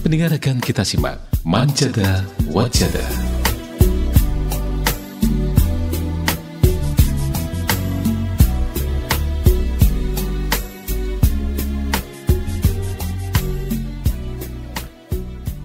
Pendengar akan kita simak Manjada Wajada.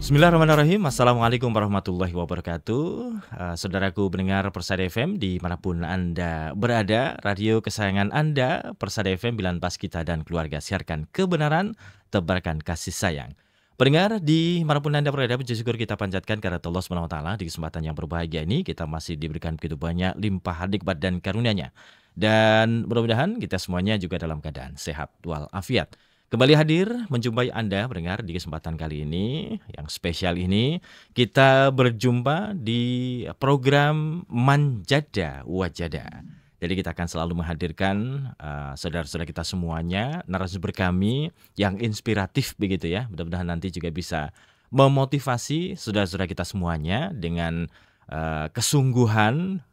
Bismillahirrahmanirrahim. Assalamualaikum warahmatullahi wabarakatuh. Saudaraku pendengar Persada FM dimanapun Anda berada, radio kesayangan Anda, Persada FM, Bilan Pas Kita dan Keluarga, siarkan kebenaran, tebarkan kasih sayang. Pendengar dimanapun Anda berada, puji syukur kita panjatkan karena Allah SWT. Di kesempatan yang berbahagia ini kita masih diberikan begitu banyak limpah nikmat dan karunia-Nya. Dan mudah-mudahan kita semuanya juga dalam keadaan sehat walafiat. Kembali hadir menjumpai Anda pendengar di kesempatan kali ini yang spesial ini. Kita berjumpa di program Manjada Wajada. Jadi kita akan selalu menghadirkan saudara-saudara kita semuanya, narasumber kami yang inspiratif begitu ya. Mudah-mudahan nanti juga bisa memotivasi saudara-saudara kita semuanya dengan kesungguhan.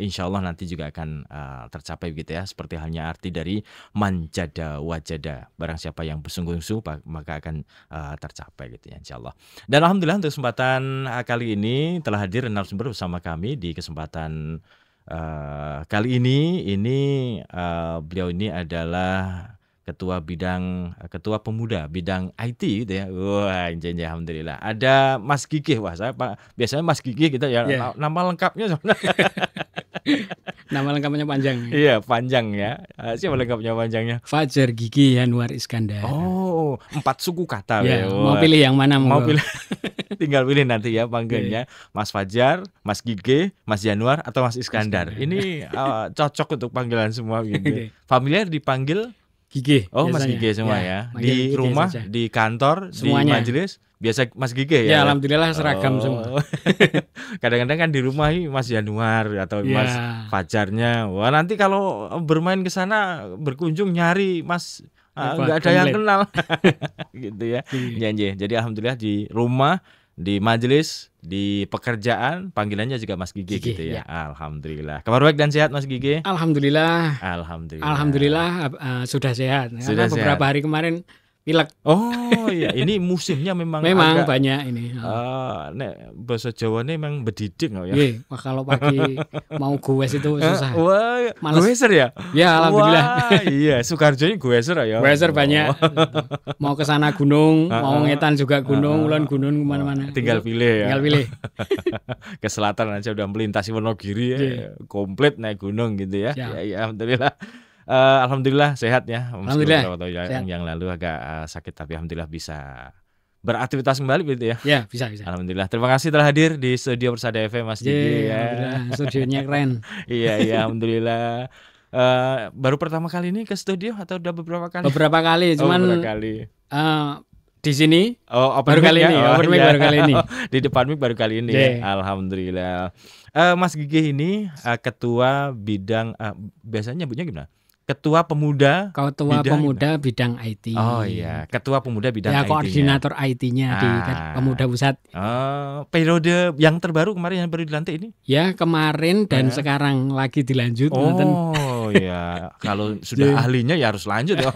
Insya Allah nanti juga akan tercapai begitu ya. Seperti halnya arti dari Manjada Wajada. Barang siapa yang bersungguh-sungguh maka akan tercapai gitu ya, insya Allah. Dan alhamdulillah untuk kesempatan kali ini telah hadir narasumber bersama kami di kesempatan kali ini beliau ini adalah ketua pemuda bidang IT gitu ya. Wah, alhamdulillah. Ada Mas Gigih. Wah, saya biasanya Mas Gigih kita ya. Yeah. Nama lengkapnya sebenarnya. Nama lengkapnya panjang. Iya, panjang ya. Siapa lengkapnya panjangnya? Fajar Gigih Yanuar Iskandar. Oh, 4 suku kata ya. Mau pilih yang mana? Mau pilih. Tinggal pilih nanti ya panggilnya. Mas Fajar, Mas Gigih, Mas Yanuar atau Mas Iskandar. Ini cocok untuk panggilan semua gitu. Familiar dipanggil Gigih. Oh, Mas Gigih semua ya. Di rumah, saja. Di kantor, semuanya. Di majelis biasa Mas Gigih ya. Ya, alhamdulillah seragam semua. Kadang-kadang kan di rumah Mas Yanuar atau Mas Fajarnya. Wah, nanti kalau bermain ke sana berkunjung nyari Mas enggak ada yang kenal. Gitu ya. Jadi alhamdulillah di rumah, di majelis, di pekerjaan panggilannya juga Mas Gigih gitu ya. Alhamdulillah. Kabar baik dan sehat Mas Gigih? Alhamdulillah. Alhamdulillah sudah sehat. Karena beberapa hari kemarin pilek. Oh iya, ini musimnya memang agak, banyak ini. Nek bahasa Jawa ini memang bedidik ya. Wah, kalau pagi mau goes itu susah. Wah, goeser ya? Ya, alhamdulillah. Wah, iya, Sukarjo ini goeser ya. Goeser banyak. Mau ke sana gunung, mau ngetan juga gunung, ulun gunung kemana-mana. Tinggal pilih ya. Tinggal pilih. Ke selatan aja udah melintasi Wonogiri ya. Komplit naik gunung gitu ya. Ya, alhamdulillah. Alhamdulillah sehat ya. Alhamdulillah. Yang lalu agak sakit tapi alhamdulillah bisa beraktivitas kembali gitu ya. Ya, bisa. Alhamdulillah. Terima kasih telah hadir di studio Persada FM Mas Gigih ya. Alhamdulillah, studionya keren. Iya, alhamdulillah. Baru pertama kali ini ke studio atau udah beberapa kali? Beberapa kali, cuman beberapa kali. Di sini baru kali ini. Baru kali ini. Di depan mic baru kali ini. Alhamdulillah. Mas Gigih ini ketua bidang biasanya nyebutnya gimana? Ketua Pemuda Bidang IT. Oh iya, Ketua Pemuda Bidang IT. Koordinator IT-nya di Pemuda Pusat. Periode yang terbaru kemarin yang baru dilantik ini? Ya, kemarin dan sekarang lagi dilanjut. Oh iya, kalau sudah ahlinya ya harus lanjut ya.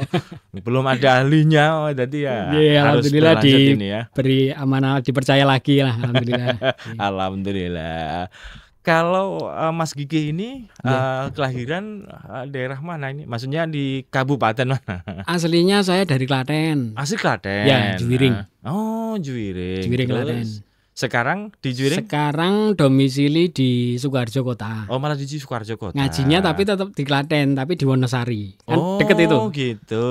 Belum ada ahlinya, jadi ya harus berlanjut ini ya. Beri amanah, dipercaya lagi lah, alhamdulillah. Alhamdulillah. Kalau Mas Gigih ini kelahiran daerah mana ini? Maksudnya di kabupaten mana? Aslinya saya dari Klaten. Asli Klaten? Ya, Juwiring. Oh, Juwiring. Juwiring Klaten. Sekarang di Juwiring? Sekarang domisili di Sukoharjo Kota. Oh, malah di Sukoharjo Kota. Ngajinya tapi tetap di Klaten, tapi di Wonosari. Kan deket itu. Oh gitu.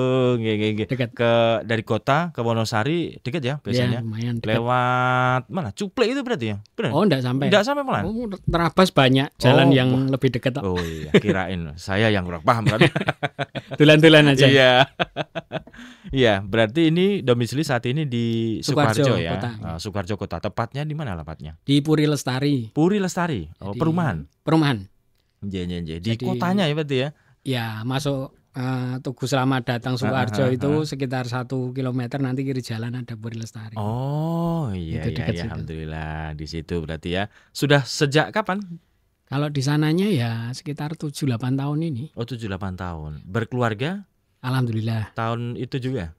Dekat. Dari kota ke Wonosari deket ya biasanya? Ya, lumayan deket. Lewat mana? Cuplek itu berarti ya? Benar? Oh, enggak sampai. Enggak sampai malah? Oh, terabas banyak jalan yang lebih dekat. Oh iya, kirain. Saya yang kurang paham berarti. Tulan-tulan aja. Iya. Iya, berarti ini domisili saat ini di Sukoharjo ya. Kota. Sukoharjo Kota. Tepatnya di mana lapatnya? Di Puri Lestari. Puri Lestari. Oh, perumahan. Di kotanya ya berarti ya. Ya, masuk Tugu Selamat Datang Sukoharjo itu sekitar 1 kilometer, nanti kiri jalan ada Puri Lestari. Oh iya, iya, alhamdulillah di situ berarti ya. Sudah sejak kapan? Kalau di sananya ya sekitar 7-8 tahun ini. Oh 7-8 tahun. Berkeluarga? Alhamdulillah. Tahun itu juga?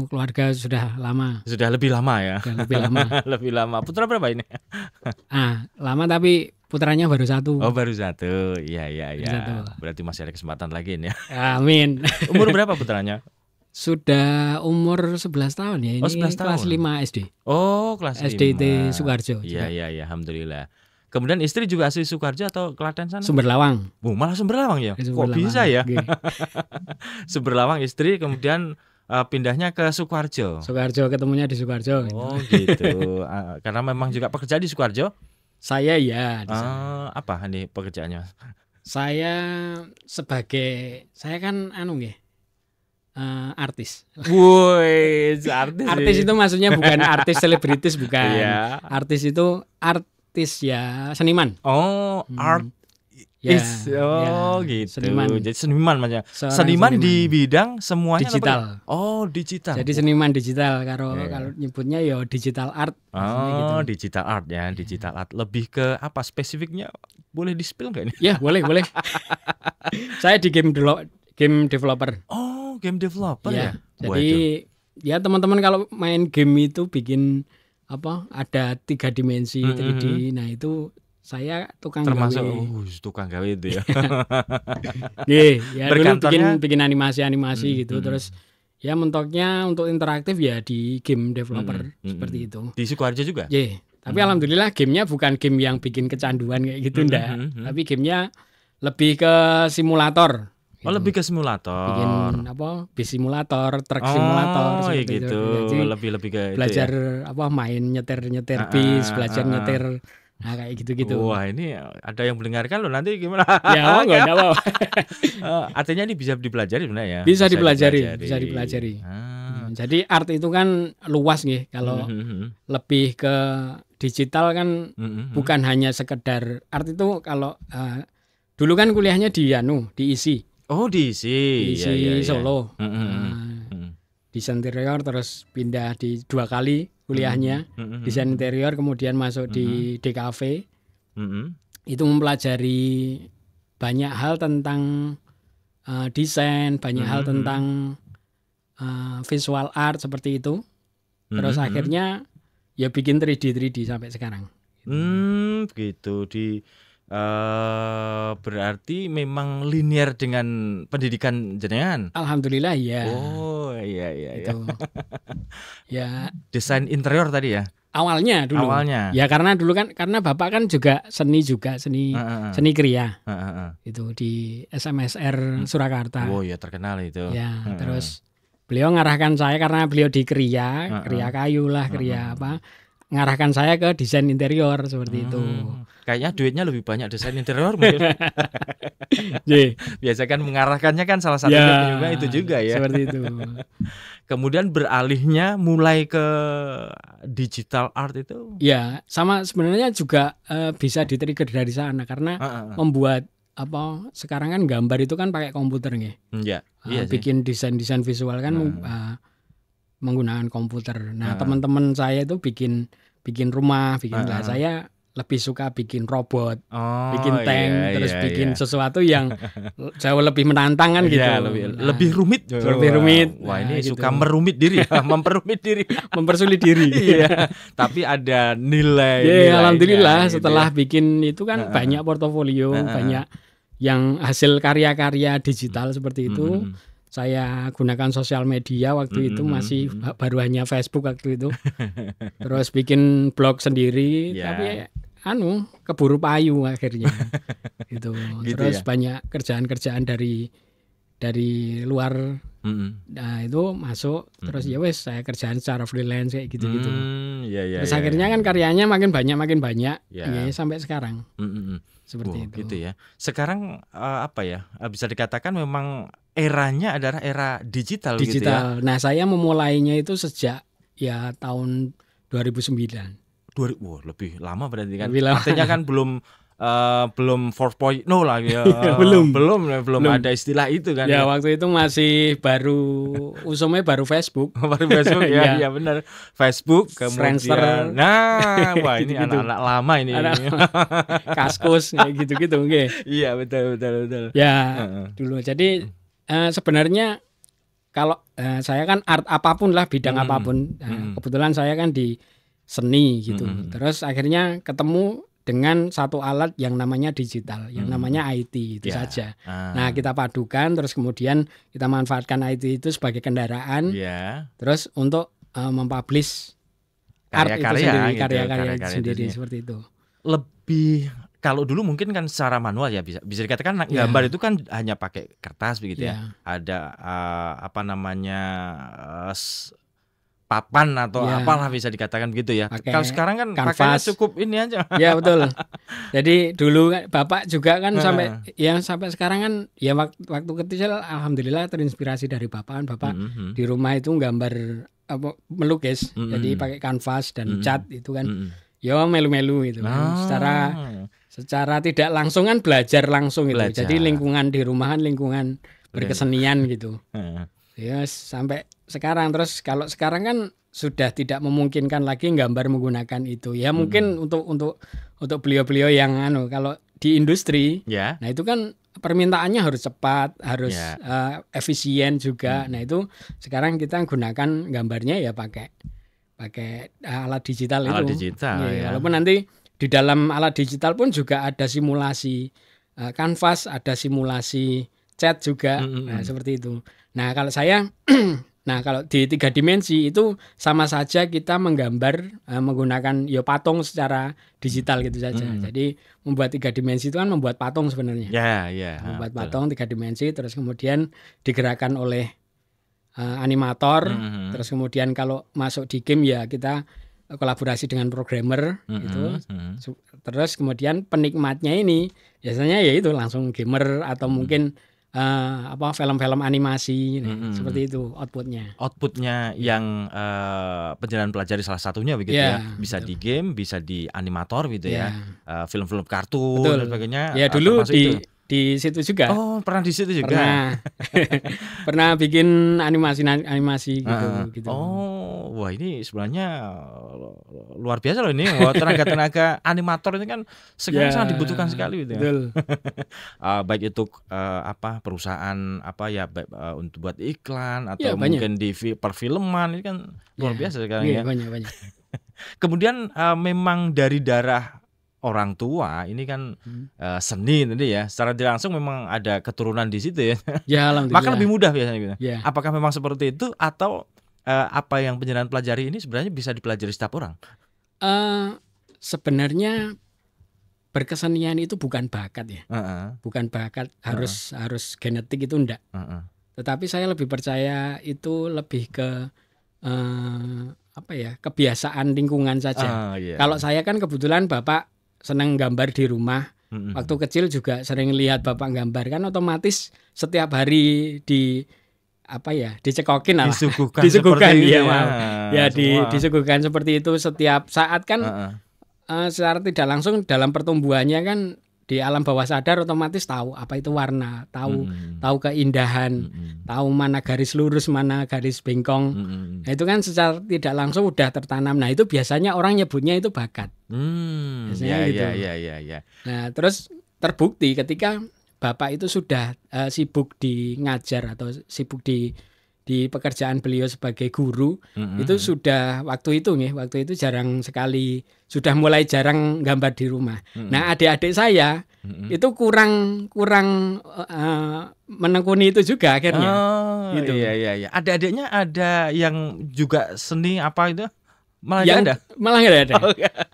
keluarga sudah lama. Sudah lebih lama ya. Sudah lebih lama. Lebih lama. Putra berapa ini? Lama tapi putranya baru 1. Oh, baru 1. Iya. Satu. Berarti masih ada kesempatan lagi ini ya. Amin. Umur berapa putranya? Sudah umur 11 tahun ya. Ini 11 tahun. kelas 5 SD. Oh, kelas 5. SDT Sukoharjo. Iya, alhamdulillah. Kemudian istri juga asli Sukoharjo atau Klaten sana? Sumber Lawang. Malah Sumber Lawang ya? Kok bisa ya? Sumber Lawang istri, kemudian pindahnya ke Sukoharjo. Sukoharjo, ketemunya di Sukoharjo. Oh gitu. Karena memang juga pekerja di Sukoharjo? Saya ya. Apa nih pekerjaannya? Saya kan artis. Woi, artis itu maksudnya bukan artis selebritis, bukan. Iya. Artis itu artis ya, seniman. Oh, artis. Gitu. Seniman. Jadi seniman macam. Seniman di bidang semuanya digital. Digital. Jadi seniman digital kalau nyebutnya ya digital art. Oh, gitu. Digital art ya, digital art. Lebih ke apa spesifiknya? Boleh di-spill enggak ini? Ya, boleh. Saya di game developer. Oh, game developer ya. Jadi ya teman-teman kalau main game itu bikin ada 3 dimensi 3D. Nah, itu saya tukang termasuk gawe. Tukang gawe itu ya. Ya dulu bikin animasi gitu. Terus ya mentoknya untuk interaktif ya di game developer seperti itu. Di Sukoharjo juga? Tapi alhamdulillah gamenya bukan game yang bikin kecanduan kayak gitu enggak. Tapi gamenya lebih ke simulator. Oh, lebih ke simulator. Bikin bis simulator, truk simulator seperti gitu. Jadi lebih ke belajar itu ya? main nyetir bis, belajar nyetir. Nah, kayak gitu-gitu. Wah, ini ada yang mendengarkan loh, nanti gimana? Ya, enggak apa. Artinya ini bisa dipelajari benar ya? Bisa dipelajari. Jadi art itu kan luas nih. Kalau lebih ke digital kan bukan hanya sekedar art itu. Kalau dulu kan kuliahnya di ISI. Oh, di ISI Solo. Desain interior, terus pindah di 2 kali kuliahnya desain interior, kemudian masuk di DKV. Itu mempelajari banyak hal tentang desain, banyak hal tentang visual art seperti itu. Terus akhirnya ya bikin 3D sampai sekarang. Gitu. Berarti memang linear dengan pendidikan jenengan. Alhamdulillah ya. Oh iya. Itu. Ya. Desain interior tadi ya. Awalnya. Ya karena dulu kan bapak kan juga seni kriya. Itu di SMSR Surakarta. Oh ya, terkenal itu. Ya, terus beliau ngarahkan saya karena beliau di kriya kayu lah, kriya ngarahkan saya ke desain interior seperti itu. Kayaknya duitnya lebih banyak desain interior mungkin. Biasa kan mengarahkannya kan salah satunya juga itu juga ya. Seperti itu. Kemudian beralihnya mulai ke digital art itu. Ya, sama sebenarnya juga bisa di-trigger dari sana karena membuat sekarang kan gambar itu kan pakai komputer nih. Iya. Bikin desain visual kan menggunakan komputer. Nah, teman-teman saya itu bikin rumah, saya lebih suka bikin robot, bikin tank, terus bikin sesuatu yang jauh lebih menantang kan gitu. Lebih rumit. Wah, ini gitu. Suka merumit diri, memperumit diri, mempersulit diri. Tapi ada nilai. Alhamdulillah setelah bikin itu kan banyak portofolio, banyak yang hasil karya-karya digital seperti itu. Saya gunakan sosial media waktu itu masih baru hanya Facebook waktu itu. Terus bikin blog sendiri, tapi keburu payu akhirnya. gitu. Terus banyak kerjaan-kerjaan dari luar. Nah, itu masuk terus ya wes saya kerjaan secara freelance kayak gitu-gitu. Terus akhirnya kan karyanya makin banyak sampai sekarang. Seperti itu. Gitu ya. Sekarang bisa dikatakan memang eranya adalah era digital gitu ya. Nah, saya memulainya itu sejak tahun 2009. Lebih lama berarti kan. Lama. Artinya kan belum 4.0 lah ya. belum ada istilah itu kan. Ya, waktu itu masih usumnya baru Facebook. Baru Facebook ya, iya benar. Facebook kemudian Friendster. Nah, wah ini anak-anak lama ini. Kaskus kayak gitu-gitu nggih. Iya, betul. Ya, dulu. Jadi sebenarnya kalau saya kan art apapun lah, bidang apapun. Kebetulan saya kan di seni gitu. Terus akhirnya ketemu dengan satu alat yang namanya digital, yang namanya IT itu saja. Nah, kita padukan, terus kemudian kita manfaatkan IT itu sebagai kendaraan, terus untuk mempublish art itu sendiri, gitu, karya-karya itu sendiri seperti itu. Lebih kalau dulu mungkin kan secara manual ya, bisa dikatakan gambar itu kan hanya pakai kertas begitu ya. Ada apa namanya papan atau apalah bisa dikatakan begitu ya. Kalau sekarang kan pakainya cukup ini aja. Ya betul. Jadi dulu Bapak juga kan sampai sekarang kan ya waktu kecil alhamdulillah terinspirasi dari Bapak. Bapak di rumah itu gambar melukis. Jadi pakai kanvas dan cat itu kan. Ya melu-melu itu kan. Secara tidak langsung kan belajar langsung gitu. Jadi lingkungan di rumah kan lingkungan berkesenian gitu. Ya sampai sekarang. Terus kalau sekarang kan sudah tidak memungkinkan lagi gambar menggunakan itu. Ya mungkin untuk beliau-beliau yang kalau di industri, nah itu kan permintaannya harus cepat, harus efisien juga. Nah itu sekarang kita gunakan gambarnya ya pakai alat digital itu. Alat digital ya. Walaupun nanti di dalam alat digital pun juga ada simulasi kanvas, ada simulasi cat juga. Nah seperti itu. Nah kalau saya kalau di 3 dimensi itu sama saja kita menggambar menggunakan patung secara digital gitu saja. Jadi membuat 3 dimensi itu kan membuat patung sebenarnya. Membuat patung 3 dimensi, terus kemudian digerakkan oleh animator. Terus kemudian kalau masuk di game ya kita kolaborasi dengan programmer gitu. Terus kemudian penikmatnya ini biasanya ya itu langsung gamer atau mungkin film-film animasi seperti itu outputnya yang penjelasan pelajari salah satunya begitu ya, bisa betul. Di game, bisa di animator gitu ya, film-film kartun dan sebagainya. Ya dulu di situ juga. Oh, pernah di situ juga. Pernah bikin animasi gitu. Oh, wah ini sebenarnya luar biasa loh ini. Tenaga animator ini kan sekarang sangat dibutuhkan sekali gitu ya. Betul. Baik itu perusahaan untuk buat iklan atau mungkin di perfilman, ini kan luar biasa sekarang ya. Banyak. Kemudian memang dari darah orang tua ini kan seni tadi ya, secara tidak langsung memang ada keturunan di situ ya. Ya alhamdulillah. Maka lebih mudah biasanya gitu. Apakah memang seperti itu atau apa yang penjelasan pelajari ini sebenarnya bisa dipelajari setiap orang? Sebenarnya berkesenian itu bukan bakat ya. Bukan bakat, harus genetik itu enggak. Tetapi saya lebih percaya itu lebih ke kebiasaan lingkungan saja. Kalau saya kan kebetulan Bapak senang gambar di rumah. Waktu kecil juga sering lihat Bapak gambar, kan otomatis setiap hari dicekokin lah. Disuguhkan disuguhkan seperti itu setiap saat kan. Secara tidak langsung dalam pertumbuhannya kan di alam bawah sadar otomatis tahu apa itu warna, tahu keindahan, tahu mana garis lurus, mana garis bengkong. Nah, itu kan secara tidak langsung udah tertanam. Nah, itu biasanya orang nyebutnya itu bakat. Iya. Nah, terus terbukti ketika Bapak itu sudah sibuk di ngajar atau sibuk di pekerjaan beliau sebagai guru, itu sudah waktu itu jarang sekali, sudah mulai jarang gambar di rumah. Nah, adik-adik saya itu kurang menekuni itu juga akhirnya. Gitu. Iya. Adik-adiknya ada yang juga seni apa itu? Malah nggak ada.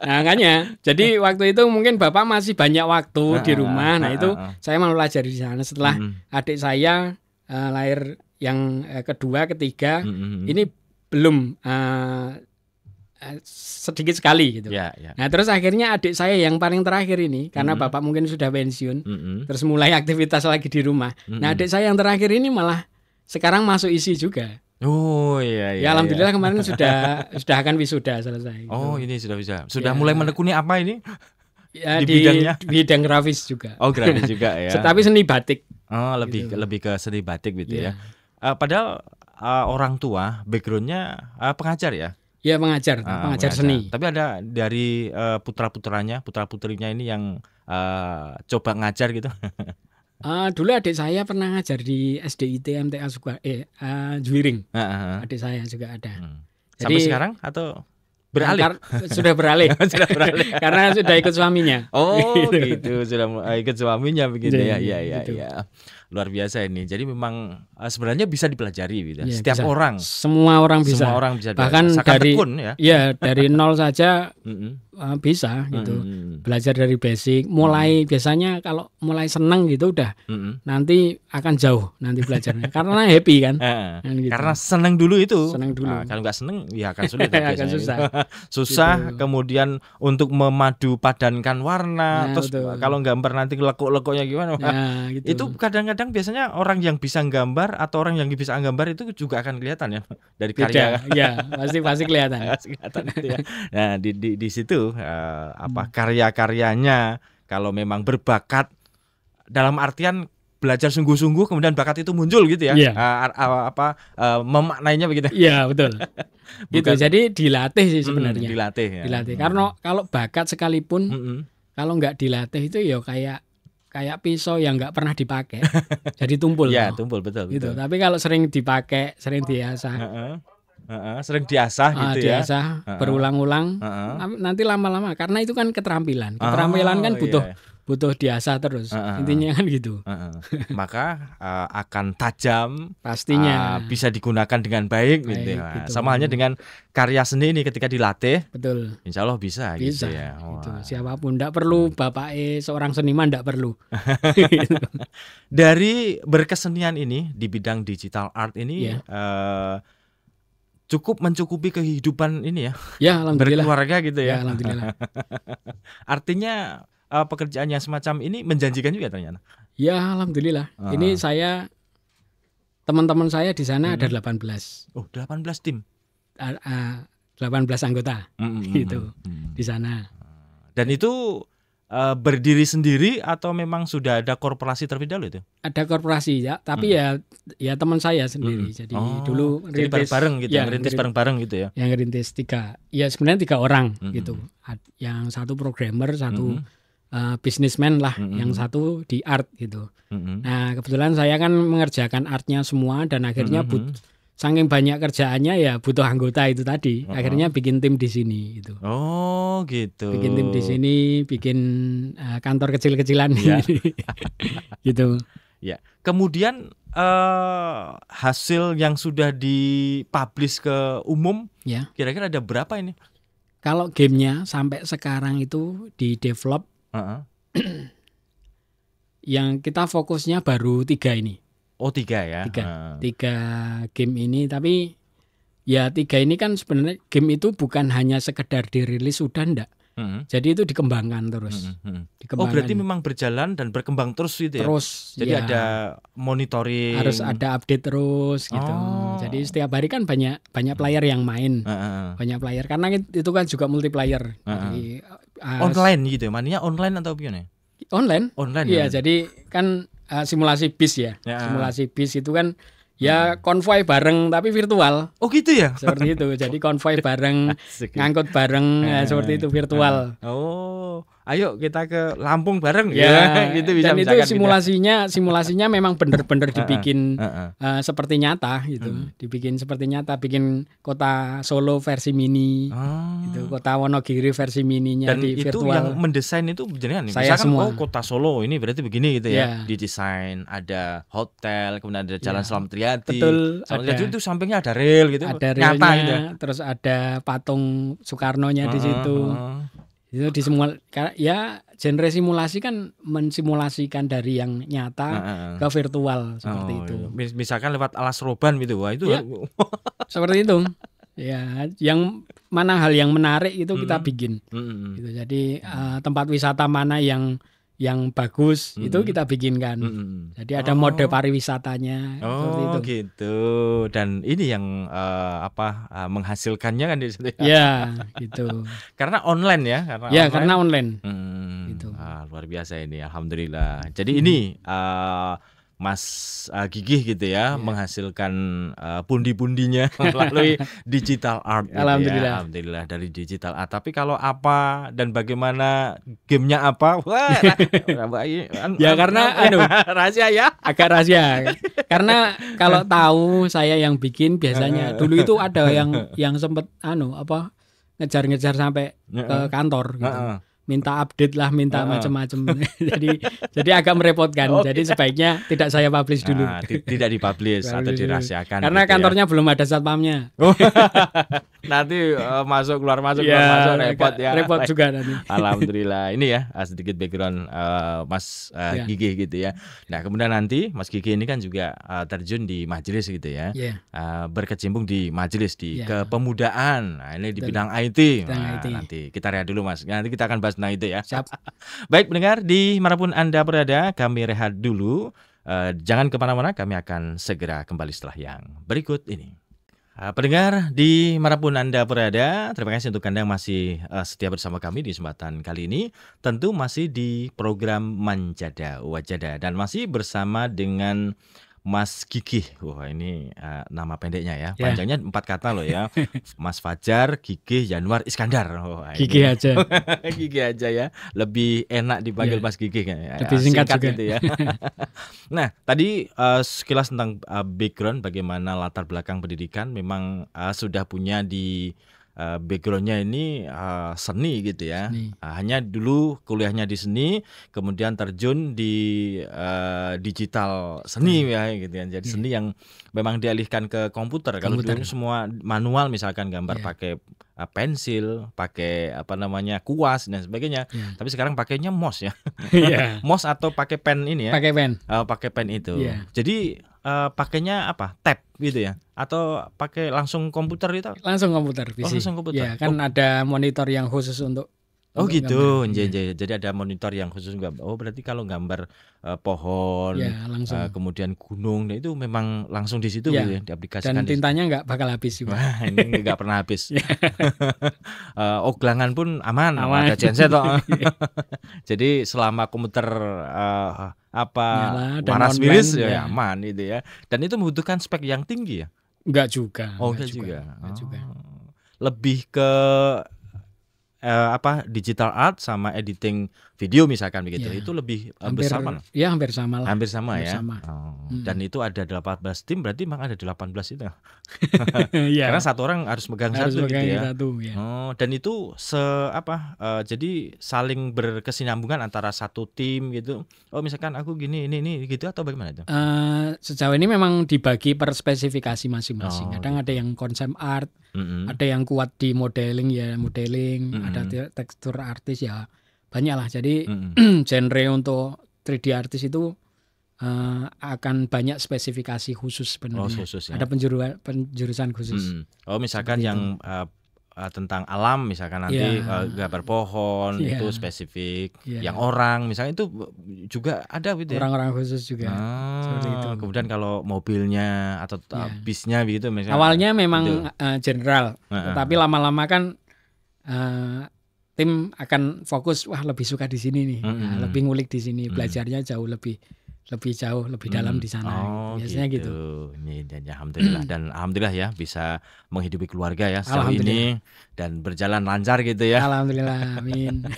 Nah, makanya jadi waktu itu mungkin Bapak masih banyak waktu di rumah. Nah, itu saya mau belajar di sana. Setelah adik saya lahir yang kedua, ketiga, ini belum sedikit sekali gitu. Nah, terus akhirnya adik saya yang paling terakhir ini, karena Bapak mungkin sudah pensiun, terus mulai aktivitas lagi di rumah. Nah, adik saya yang terakhir ini malah sekarang masuk isi juga. Oh iya. Ya alhamdulillah kemarin sudah akan wisuda selesai. Oh gitu. Ini sudah bisa. Sudah mulai menekuni apa ini? Ya, di bidang grafis juga. Oh grafis juga ya. Tapi seni batik. Oh lebih ke seni batik gitu ya. Padahal orang tua backgroundnya pengajar ya. Ya pengajar seni. Tapi ada dari putra-putrinya ini yang coba ngajar gitu. Dulu adik saya pernah ngajar di SDIT MTA Juwiring. Adik saya juga ada. Sampai Jadi sekarang atau beralih? Sudah beralih. Sudah beralih. Karena sudah ikut suaminya. Oh gitu, sudah ikut suaminya begitu ya. Gitu. Iya. Luar biasa ini. Jadi memang sebenarnya bisa dipelajari gitu. Ya, Setiap bisa. orang. Semua orang bisa. Semua orang bisa. Bahkan dari tekun, ya. Ya dari nol saja bisa gitu. Belajar dari basic. Mulai biasanya kalau mulai seneng gitu udah nanti akan jauh nanti belajarnya. Karena happy kan. Gitu. Karena seneng dulu itu. Seneng dulu. Kalau nggak seneng ya akan sulit. Akan susah. Susah. Gitu. Kemudian untuk memadu padankan warna. Terus betul. kalau gambar nanti lekuk-lekuknya gimana? Gitu. Itu kadang-kadang biasanya orang yang bisa gambar atau orang yang bisa gambar itu juga akan kelihatan ya dari karya. Ya pasti kelihatan. Kelihatan itu ya. Nah di situ karya-karyanya kalau memang berbakat dalam artian belajar sungguh-sungguh kemudian bakat itu muncul gitu ya. Memaknainya begitu. Iya betul. Gitu. Jadi dilatih sih sebenarnya. Dilatih ya. Dilatih. Karena kalau bakat sekalipun kalau nggak dilatih itu ya kayak pisau yang nggak pernah dipakai, jadi tumpul. Ya, tumpul betul. Gitu. Tapi kalau sering dipakai, sering diasah, sering diasah gitu ya. Diasah berulang-ulang, nanti lama-lama. Karena itu kan keterampilan. Keterampilan kan butuh diasah terus. Intinya kan gitu. Maka akan tajam, pastinya bisa digunakan dengan baik gitu. Gitu. Sama halnya dengan karya seni ini ketika dilatih, betul. Insya Allah bisa gitu ya. Gitu. Siapapun tidak perlu seorang seniman tidak perlu. Gitu. Dari berkesenian ini di bidang digital art ini cukup mencukupi kehidupan ini ya. Ya, alhamdulillah. Berkeluarga gitu ya. Ya, alhamdulillah. Artinya pekerjaan yang semacam ini menjanjikan juga ternyata. Ya, alhamdulillah. Ini teman-teman saya di sana ada 18. Oh, 18 tim. 18 anggota gitu di sana. Dan itu berdiri sendiri atau memang sudah ada korporasi terlebih dahulu itu? Ada korporasi ya, tapi ya teman saya sendiri. Jadi dulu rintis bareng gitu, ngerintis bareng-bareng gitu ya. Yang ngerintis sebenarnya 3 orang gitu. Yang satu programmer, satu businessman lah, yang satu di art gitu. Nah, kebetulan saya kan mengerjakan artnya semua dan akhirnya saking banyak kerjaannya ya butuh anggota itu tadi. Akhirnya bikin tim di sini gitu. Oh, gitu. Bikin tim di sini, bikin kantor kecil-kecilan gitu. Ya. Kemudian hasil yang sudah dipublish ke umum, kira-kira ada berapa ini? Kalau gamenya sampai sekarang itu di develop yang kita fokusnya baru 3 ini. Oh, 3 ya. 3 game ini, tapi ya 3 ini kan sebenarnya game itu bukan hanya sekedar dirilis sudah enggak. Jadi itu dikembangkan terus. Oh, berarti memang berjalan dan berkembang terus gitu ya. Jadi ada monitoring. Harus ada update terus gitu. Jadi setiap hari kan banyak player yang main. Banyak player karena itu kan juga multiplayer. Jadi, online gitu ya. Maninya online atau gimana? Online. Iya, jadi kan simulasi bis ya. Simulasi bis itu kan ya konvoy bareng tapi virtual. Oh gitu ya. Seperti itu. Jadi konvoy bareng, ngangkut bareng seperti itu virtual. Oh, ayo kita ke Lampung bareng ya. Gitu bisa. Dan itu simulasinya memang benar-benar dibikin seperti nyata gitu. Dibikin seperti nyata, bikin kota Solo versi mini. Gitu, kota Wonogiri versi mininya dan di virtual. Dan itu yang mendesain itu jenengan nih. Saya misalkan semua. Kota Solo ini berarti begini gitu ya. Didesain ada hotel, kemudian ada Jalan Selamat Riyadi. Betul. Itu sampingnya ada rel gitu. Ada relnya, nyata gitu. Terus ada patung Soekarno-nya di situ. Itu di semua ya genre simulasi kan mensimulasikan dari yang nyata ke virtual seperti itu. Misalkan lewat alas roban gitu. Wah, itu seperti itu. Ya, yang mana hal yang menarik itu kita bikin. Gitu. Jadi tempat wisata mana yang bagus itu kita bikinkan. Jadi ada mode pariwisatanya. Seperti itu. Gitu. Dan ini yang menghasilkannya kan di situ. Ya, gitu. Karena online ya. Karena online. Gitu. Luar biasa ini, alhamdulillah. Jadi ini Mas Gigih gitu ya, menghasilkan pundi-pundinya melalui digital art gitu Alhamdulillah. ya. Alhamdulillah dari digital art. Tapi kalau apa dan bagaimana gamenya apa, wah, Ya karena rahasia ya. agak rahasia. Karena kalau tahu saya yang bikin biasanya dulu itu ada yang sempet ngejar-ngejar sampai ke kantor gitu. Minta update lah, minta macam-macam. jadi agak merepotkan. Jadi sebaiknya tidak saya publish dulu. Tidak dipublish atau dirahasiakan. Karena gitu kantornya belum ada satpamnya. Nanti masuk keluar masuk repot ya. Repot juga nanti. Alhamdulillah. Ini ya sedikit background Mas Gigih gitu ya. Nah kemudian nanti Mas Gigih ini kan juga terjun di majelis gitu ya. Berkecimpung di majelis di kepemudaan. Nah ini di bidang IT. Nanti kita rehat dulu Mas. Nanti kita akan bahas tentang itu ya. Siap. Baik pendengar, dimanapun Anda berada, kami rehat dulu. Jangan kemana-mana, kami akan segera kembali setelah yang berikut ini. Pendengar, dimanapun Anda berada, terima kasih untuk Anda yang masih setia bersama kami di kesempatan kali ini. Tentu masih di program Manjada Wajada dan masih bersama dengan Mas Gigih. Wah ini nama pendeknya ya. Panjangnya 4 kata loh ya. Mas Fajar, Gigih, Januar, Iskandar. Gigih aja. Gigih aja ya. Lebih enak dipanggil Mas Gigih ya. Lebih singkat juga. Gitu ya. Nah tadi sekilas tentang background bagaimana latar belakang pendidikan. Memang sudah punya di backgroundnya ini seni gitu ya. Hanya dulu kuliahnya di seni, kemudian terjun di digital seni ya gitu ya. Jadi seni yang memang dialihkan ke komputer. Kalau dulu semua manual misalkan gambar pakai pensil, pakai kuas dan sebagainya. Tapi sekarang pakainya mouse ya. Mouse atau pakai pen ini ya. Pakai pen. Pakai pen itu. Jadi pakainya apa? Tab gitu ya? Atau pakai langsung komputer itu? Langsung komputer. Langsung komputer. Ya, kan ada monitor yang khusus untuk gitu. Jadi ada monitor yang khusus gambar. Oh berarti kalau gambar pohon, kemudian gunung, itu memang langsung di situ gitu ya, diaplikasikan. Dan tintanya nggak bakal habis juga. Wah, ini nggak pernah habis. Oglangan pun aman. Ada genset toh. Jadi selama komputer waras wiris ya aman itu ya. Dan itu membutuhkan spek yang tinggi ya? Enggak juga. Enggak juga. Lebih ke digital art sama editing video misalkan begitu. Itu lebih bersama. Ya hampir sama lah. Hampir sama ya. Sama. Dan itu ada 18 tim, berarti memang ada 18 itu. Karena satu orang harus megang satu gitu ya. Dan itu jadi saling berkesinambungan antara satu tim gitu. Oh misalkan aku gini ini gitu atau bagaimana itu? Sejauh ini memang dibagi per spesifikasi masing-masing. Kadang ada yang konsep art, ada yang kuat di modeling, ada tekstur artis ya. Banyak lah. Jadi genre untuk 3D artis itu akan banyak spesifikasi khusus sebenarnya. Ada penjurusan khusus. Misalkan seperti yang tentang alam misalkan nanti gambar pohon itu spesifik. Yang orang misalnya itu juga ada gitu ya. Orang-orang khusus juga. Seperti itu. Kemudian kalau mobilnya atau bisnya begitu misalnya. Awalnya memang general, tapi lama-lama kan tim akan fokus lebih suka di sini nih. Lebih ngulik di sini, belajarnya jauh lebih dalam di sana. Biasanya gitu. Alhamdulillah dan alhamdulillah ya bisa menghidupi keluarga ya sejauh ini dan berjalan lancar gitu ya. Alhamdulillah, amin.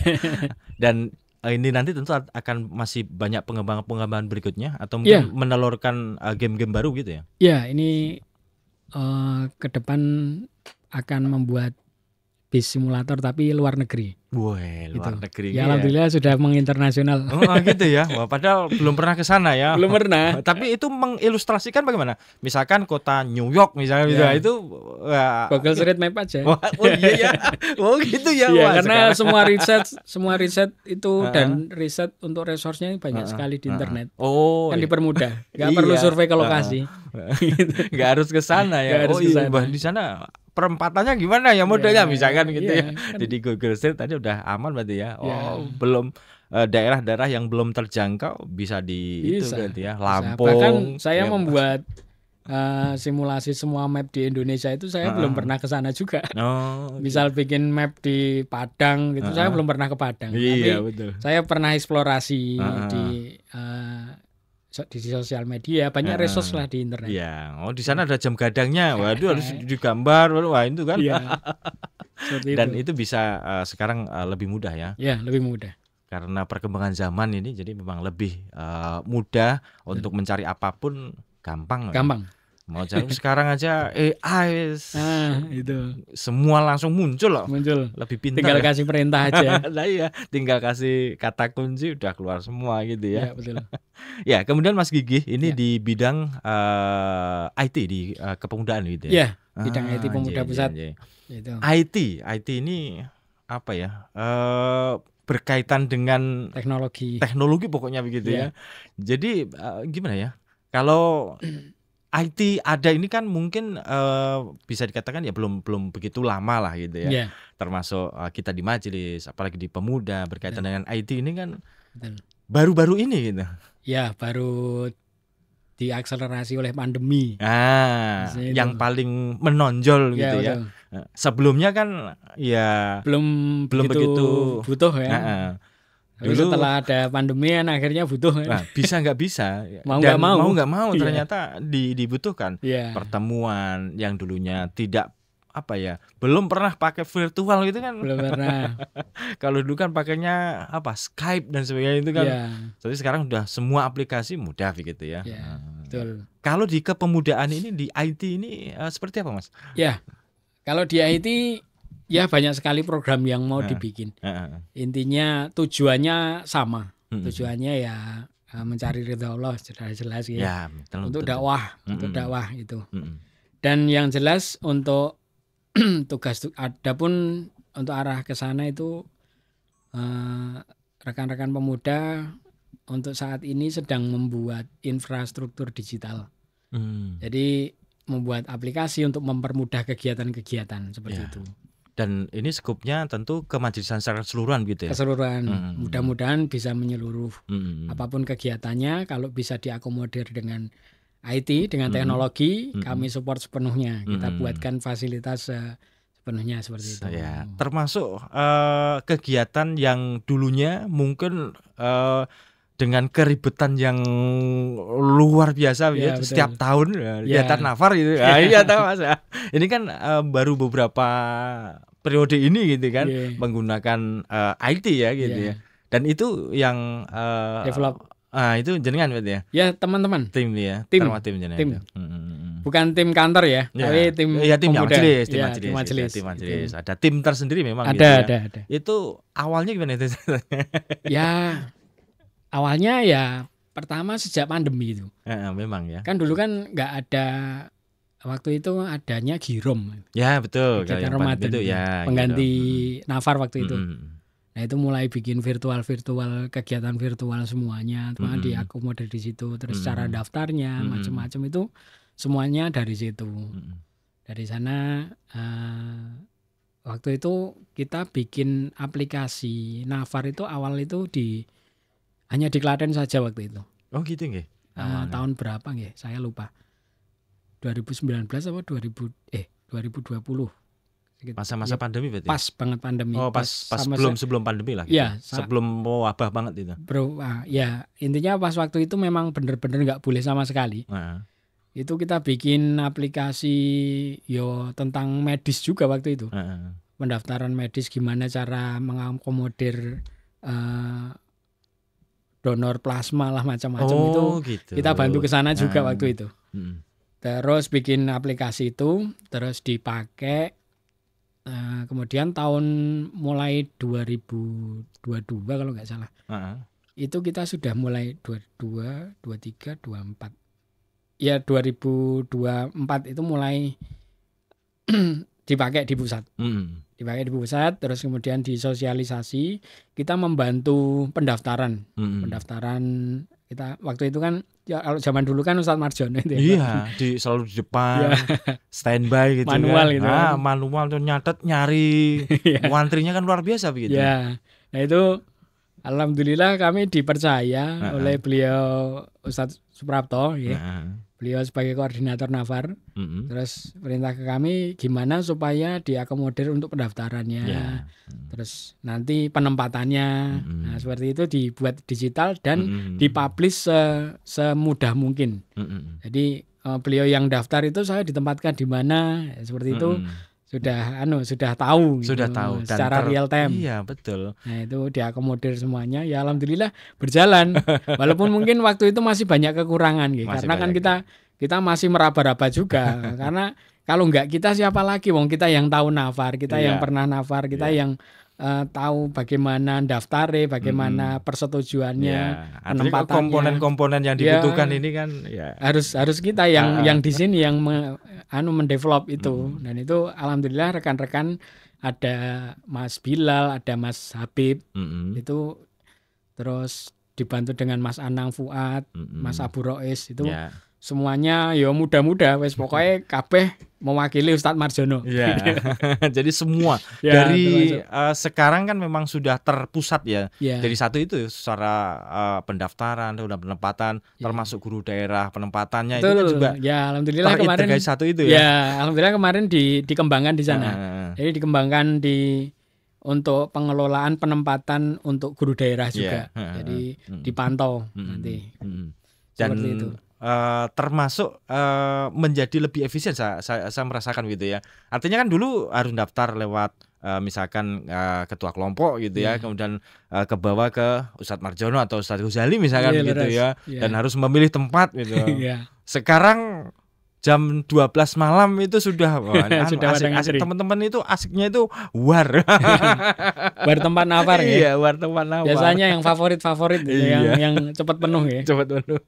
Dan ini nanti tentu akan masih banyak pengembangan berikutnya atau mungkin menelurkan game-game baru gitu ya. Iya, ini ke depan akan membuat bis simulator tapi luar negeri. Wah, luar negeri. Ya alhamdulillah sudah menginternasional. Gitu ya. Wah, padahal belum pernah ke sana ya. Belum pernah. Tapi itu mengilustrasikan bagaimana? Misalkan kota New York misalnya itu Google Street Map aja. Iya ya. Gitu ya. Karena semua riset itu dan riset untuk resource-nya banyak sekali di internet. Kan dipermudah. Enggak perlu survei ke lokasi. Enggak harus ke sana ya. Di sana perempatannya gimana ya modelnya misalkan gitu ya. Jadi Google Street tadi udah aman berarti ya. Belum daerah-daerah yang belum terjangkau bisa itu berarti ya. Lampung. Bahkan saya membuat simulasi semua map di Indonesia itu saya belum pernah ke sana juga. Misal bikin map di Padang gitu saya belum pernah ke Padang. Tapi betul. saya pernah eksplorasi di di sosial media, banyak resource lah di internet. Iya, di sana ada jam gadangnya. Waduh, harus digambar. Wah, itu kan. Iya. Dan itu bisa sekarang lebih mudah ya. Ya, lebih mudah. Karena perkembangan zaman ini jadi memang lebih mudah untuk mencari apapun gampang. Gampang. Mau cari sekarang aja AI itu semua langsung muncul loh. Lebih pintar. Tinggal kasih perintah aja. Nah iya, tinggal kasih kata kunci udah keluar semua gitu ya. Iya, betul. Ya, kemudian Mas Gigi ini di bidang IT di kepemudaan gitu ya. Iya, bidang IT Pemuda Pusat. Gitu. IT ini apa ya? Berkaitan dengan teknologi pokoknya begitu ya. Jadi gimana ya? Kalau IT ada ini kan mungkin bisa dikatakan ya belum begitu lama lah gitu ya. Termasuk kita di majelis, apalagi di pemuda berkaitan dengan IT ini kan baru-baru ini gitu. Ya, baru diakselerasi oleh pandemi. Yang paling menonjol gitu ya. Sebelumnya kan ya belum begitu butuh ya. Dulu setelah ada pandemi kan akhirnya butuh. Bisa nggak bisa. Mau nggak mau ternyata dibutuhkan. Pertemuan yang dulunya tidak belum pernah pakai virtual gitu kan. Belum pernah. Kalau dulu kan pakainya Skype dan sebagainya itu kan. Tapi sekarang udah semua aplikasi mudah begitu ya. Betul. Kalau di kepemudaan ini di IT ini seperti apa Mas? Ya, kalau di IT ya banyak sekali program yang mau dibikin. Intinya tujuannya sama. Tujuannya ya mencari ridha Allah jelas gitu. Ya, untuk dakwah, itu. Dan yang jelas untuk tugas adapun untuk arah ke sana itu rekan-rekan pemuda untuk saat ini sedang membuat infrastruktur digital. Jadi membuat aplikasi untuk mempermudah kegiatan-kegiatan seperti itu. Dan ini skupnya tentu kemajelisan secara keseluruhan gitu ya. Keseluruhan. Mudah-mudahan bisa menyeluruh. Apapun kegiatannya kalau bisa diakomodir dengan IT, dengan teknologi, kami support sepenuhnya. Kita buatkan fasilitas sepenuhnya seperti itu. Ya, termasuk kegiatan yang dulunya mungkin dengan keribetan yang luar biasa ya, setiap tahun kegiatan nafar gitu. Iya tahu Mas. Ini kan baru beberapa periode ini gitu kan menggunakan IT ya gitu ya. Dan itu yang develop. Itu jenengan berarti ya? Ya, teman-teman. Tim ya. Tim jenengan. Bukan tim kantor ya, tapi tim pemuda. Tim majelis. Ada tim tersendiri memang ada, gitu ya. Ada. Itu awalnya gimana itu? Ya awalnya ya pertama sejak pandemi itu. Memang ya. Kan dulu kan nggak ada, waktu itu adanya Girom. Ya betul. Kegiatan Ramadan itu ya. Pengganti Nafar waktu itu. Nah itu mulai bikin virtual kegiatan virtual semuanya, diakomodir di situ. Terus cara daftarnya macam-macam itu semuanya dari situ. Dari sana waktu itu kita bikin aplikasi Nafar itu awal itu hanya di Klaten saja waktu itu. Oh gitu nggih. Tahun berapa nggih? Saya lupa. 2019 apa 2020. Masa-masa pandemi berarti. Pas banget pandemi. Oh, pas sebelum pandemi lah gitu. Ya, sebelum wabah banget itu. Ya, intinya pas waktu itu memang benar-benar enggak boleh sama sekali. Itu kita bikin aplikasi tentang medis juga waktu itu. Pendaftaran medis, gimana cara mengakomodir donor plasma lah macam-macam itu gitu. Kita bantu ke sana juga waktu itu. Terus bikin aplikasi itu, terus dipakai. Kemudian tahun mulai 2022 kalau nggak salah, itu kita sudah mulai 22, 23, 24. Ya 2024 itu mulai dipakai di pusat. Dipakai di pusat, terus kemudian disosialisasi, kita membantu pendaftaran. Pendaftaran kita waktu itu kan kalau zaman dulu kan Ustadz Marjono itu ya. Iya, selalu di depan, standby gitu. Manual kan. Gitu. Manual tuh nyatet, nyari, wantrinya kan luar biasa begitu. Ya. Nah itu alhamdulillah kami dipercaya oleh beliau Ustadz Suprapto, ya. beliau sebagai koordinator Nafar. Terus perintah ke kami gimana supaya diakomodir untuk pendaftarannya. Terus nanti penempatannya. Nah, seperti itu dibuat digital dan dipublish semudah mungkin. Jadi beliau yang daftar itu saya ditempatkan di mana, seperti itu. Sudah tahu Sudah gitu, tahu secara real time. Iya, betul. Nah, itu diakomodir semuanya. Ya alhamdulillah berjalan. Walaupun mungkin waktu itu masih banyak kekurangan gitu. Karena kan kita masih meraba-raba juga. Karena kalau enggak kita siapa lagi? Wong kita yang tahu Nafar, kita yang pernah Nafar, kita yang tahu bagaimana daftare, bagaimana persetujuannya, penempatannya. Komponen-komponen yang dibutuhkan ini kan harus kita yang di sini yang mendevelop itu. Dan itu alhamdulillah rekan-rekan ada Mas Bilal, ada Mas Habib, itu terus dibantu dengan Mas Anang Fuad, Mas Abu Rois itu. Semuanya ya muda-muda wes pokoknya kabeh mewakili Ustadz Marjono. Jadi semua dari sekarang kan memang sudah terpusat ya. Dari satu itu secara pendaftaran, udah penempatan, termasuk guru daerah penempatannya. Betul. Itu kan juga. Ya alhamdulillah kemarin satu itu ya. Ya alhamdulillah kemarin dikembangkan di sana. Jadi dikembangkan untuk pengelolaan penempatan untuk guru daerah juga. Jadi dipantau nanti. Dan seperti itu. Termasuk menjadi lebih efisien saya merasakan gitu ya. Artinya kan dulu harus daftar lewat misalkan ketua kelompok gitu ya, kemudian ke bawah ke Ustadz Marjono atau Ustadz Ghazali misalkan gitu ya, dan harus memilih tempat gitu. Sekarang jam 12 malam itu sudah asik teman-teman itu asiknya itu war tempat Nafar ya. Iya, war tempat Nafar. Biasanya yang favorit gitu, yang cepat penuh ya. Cepat penuh.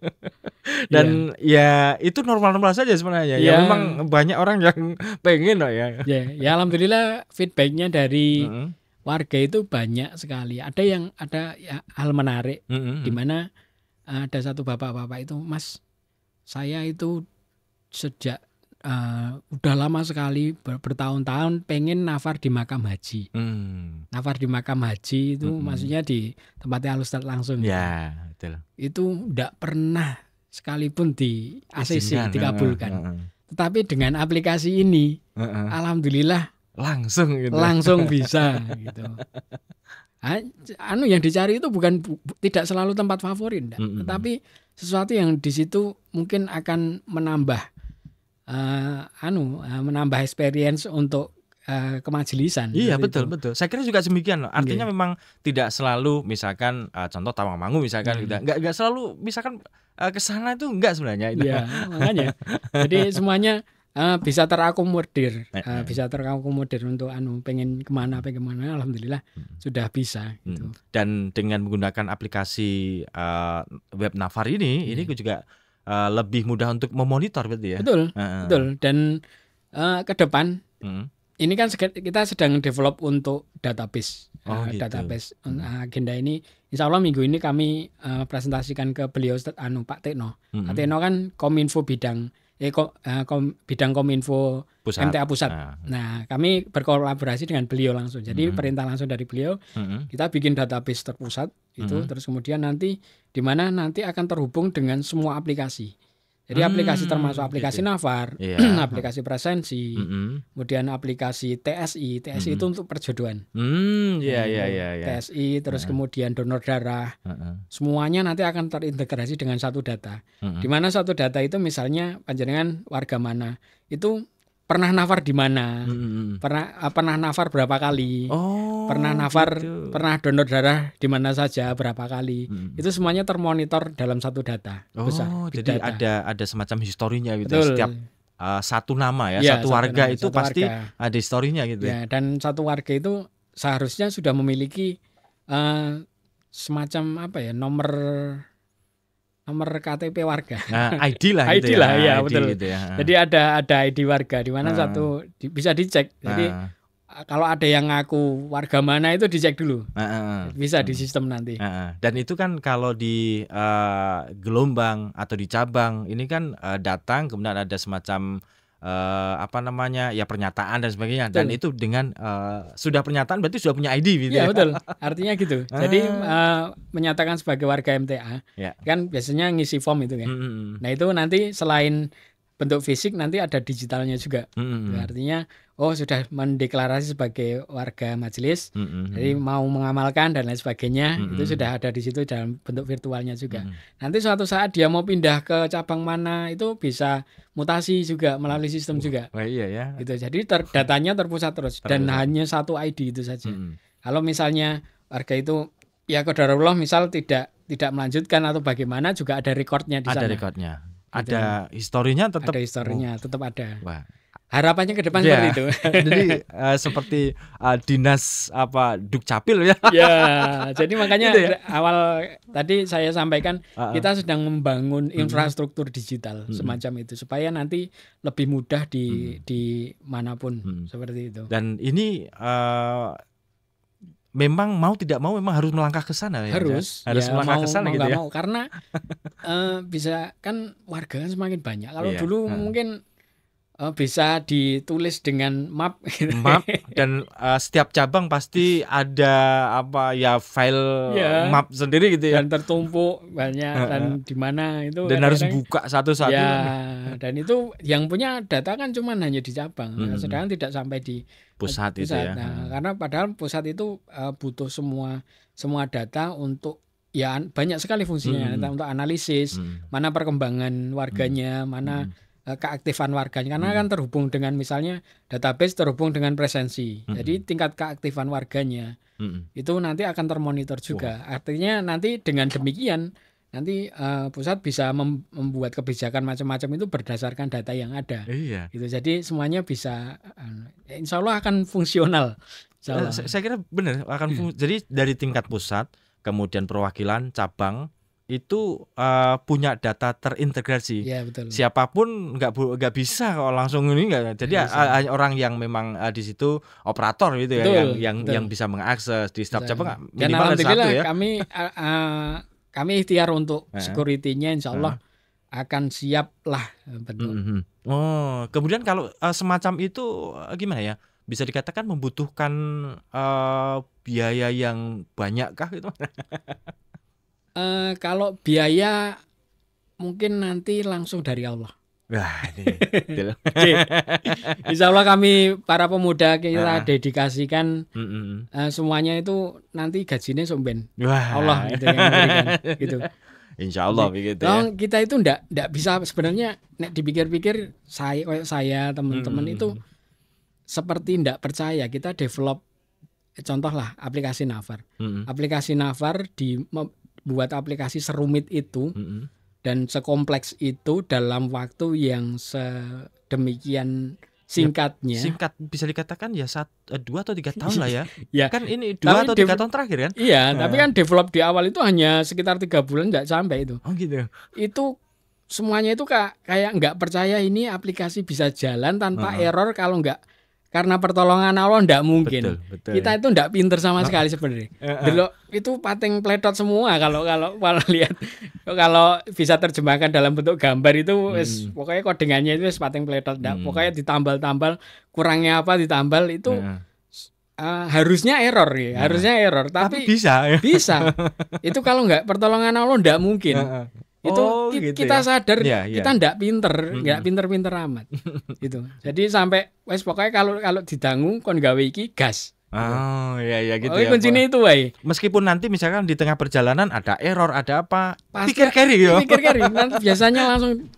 Dan ya itu normal-normal saja sebenarnya. Ya memang banyak orang yang pengen loh ya. Ya alhamdulillah feedbacknya dari warga itu banyak sekali. Ada hal menarik di mana ada satu bapak-bapak itu, Mas, saya itu sejak udah lama sekali bertahun-tahun pengen nafar di makam haji. Nafar di makam haji itu maksudnya di tempatnya Al-Ustadz langsung. Ya, betul. Itu enggak pernah sekalipun di ACC dikabulkan. Tetapi dengan aplikasi ini alhamdulillah langsung bisa gitu. Yang dicari itu tidak selalu tempat favorit, tetapi sesuatu yang di situ mungkin akan menambah menambah experience untuk kemajelisan. Iya, betul. Saya kira juga demikian loh. Artinya memang tidak selalu misalkan contoh Tawangmangu misalkan enggak selalu misalkan ke sana itu enggak sebenarnya itu. Iya, makanya. Jadi semuanya bisa terakomodir, untuk pengen kemana alhamdulillah sudah bisa gitu. Dan dengan menggunakan aplikasi web Nafar ini juga lebih mudah untuk memonitor berarti ya. Betul. Dan ke depan ini kan kita sedang develop untuk database. Gitu. Database agenda ini insya Allah minggu ini kami presentasikan ke beliau Pak Tekno. Pak Tekno kan Kominfo bidang Kominfo MTA Pusat. Nah, kami berkolaborasi dengan beliau langsung. Jadi perintah langsung dari beliau, kita bikin database terpusat itu, terus kemudian nanti di mana nanti akan terhubung dengan semua aplikasi. Jadi aplikasi termasuk aplikasi Nafar, aplikasi Presensi, kemudian aplikasi TSI itu untuk perjodohan. TSI, terus kemudian donor darah, semuanya nanti akan terintegrasi dengan satu data. Di mana satu data itu misalnya panjenengan warga mana, itu pernah nafar di mana, pernah nafar berapa kali, pernah nafar, pernah donor darah di mana saja berapa kali, itu semuanya termonitor dalam satu data. Jadi data. ada semacam historinya gitu. Betul. Setiap satu nama satu warga itu pasti ada historinya gitu. Ya, dan satu warga itu seharusnya sudah memiliki semacam nomor KTP warga. ID lah gitu. ID lah ya, betul. Gitu ya. Jadi ada ID warga di mana bisa dicek. Jadi kalau ada yang ngaku warga mana itu dicek dulu. Bisa di sistem nanti. Dan itu kan kalau di gelombang atau di cabang ini kan datang kemudian ada semacam ya pernyataan dan sebagainya. Dan itu dengan sudah pernyataan berarti sudah punya ID gitu ya. Betul. Artinya gitu. Jadi menyatakan sebagai warga MTA kan biasanya ngisi form itu kan. Nah itu nanti selain bentuk fisik nanti ada digitalnya juga. Artinya sudah mendeklarasi sebagai warga majelis, jadi mau mengamalkan dan lain sebagainya, itu sudah ada di situ dalam bentuk virtualnya juga. Nanti suatu saat dia mau pindah ke cabang mana itu bisa mutasi juga melalui sistem juga. Iya ya. Gitu. Jadi datanya terpusat terus dan hanya satu ID itu saja. Kalau misalnya warga itu ya qadarullah misal tidak melanjutkan atau bagaimana juga ada rekodnya di sana. Ada rekodnya. Ada historinya tetap. Ada historinya tetap ada. Wah. Harapannya ke depan seperti itu. Jadi seperti dinas Dukcapil ya. Ya, jadi makanya gitu ya? Awal tadi saya sampaikan kita sedang membangun infrastruktur digital semacam itu supaya nanti lebih mudah di manapun seperti itu. Dan ini memang mau tidak mau memang harus melangkah ke sana ya. Harus melangkah ke sana gitu ya. Mau karena bisa kan warga kan semakin banyak. Kalau dulu mungkin bisa ditulis dengan map dan setiap cabang pasti ada file map sendiri gitu ya. Dan tertumpuk banyak dan di mana itu dan harus buka satu-satu. Ya, dan itu yang punya data kan cuma hanya di cabang. Sedangkan tidak sampai di pusat itu ya. Nah, karena padahal pusat itu butuh semua data untuk ya banyak sekali fungsinya untuk analisis, mana perkembangan warganya, mana keaktifan warganya, karena kan terhubung dengan misalnya database terhubung dengan presensi. Jadi tingkat keaktifan warganya itu nanti akan termonitor juga. Artinya nanti dengan demikian nanti pusat bisa membuat kebijakan macam-macam itu berdasarkan data yang ada. Iya. Gitu. Jadi semuanya bisa insya Allah akan fungsional. Saya kira benar akan jadi dari tingkat pusat, kemudian perwakilan, cabang itu punya data terintegrasi. Ya, betul. Siapapun nggak bisa kalau langsung ini nggak. Jadi orang yang memang di situ operator gitu ya, yang bisa mengakses di setiap cabang minimal ada satu ya. Kami ikhtiar untuk security-nya insya Allah akan siap lah bentuk. Kemudian kalau semacam itu gimana ya? Bisa dikatakan membutuhkan biaya yang banyak kah gitu? Kalau biaya mungkin nanti langsung dari Allah. Wah, insya Allah kami para pemuda kita dedikasikan semuanya itu nanti gajinya sumben. Allah gitu yang memberikan gitu. Insya Allah begitu ya. Kita itu ndak bisa sebenarnya dipikir-pikir saya teman-teman itu seperti ndak percaya kita develop contohlah aplikasi Nafar. Aplikasi Nafar buat aplikasi serumit itu dan sekompleks itu dalam waktu yang sedemikian singkatnya. Singkat bisa dikatakan ya 2 atau 3 tahun lah ya. Ya. Kan ini 2 atau 3 tahun terakhir kan? Iya, tapi kan develop di awal itu hanya sekitar 3 bulan nggak sampai itu. Oh gitu. Itu semuanya itu kayak nggak percaya ini aplikasi bisa jalan tanpa error kalau nggak karena pertolongan Allah ndak mungkin. Betul. Kita itu ndak pinter sama sekali sebenarnya. Delok itu pating pletot semua kalau lihat kalau bisa terjemahkan dalam bentuk gambar itu pokoknya codingannya itu pating pletot ndak. Pokoknya ditambal-tambal kurangnya apa ditambal itu harusnya error ya. Harusnya error tapi bisa. Itu kalau nggak pertolongan Allah ndak mungkin. Itu gitu kita ya? sadar Ya. kita ndak pinter amat gitu. Jadi sampai wes pokoknya kalau didangu kon gawe iki gas. Oh iya gitu ya. Kuncinya itu wae. Meskipun nanti misalkan di tengah perjalanan ada error, ada apa, pikir carry gitu. Nanti biasanya langsung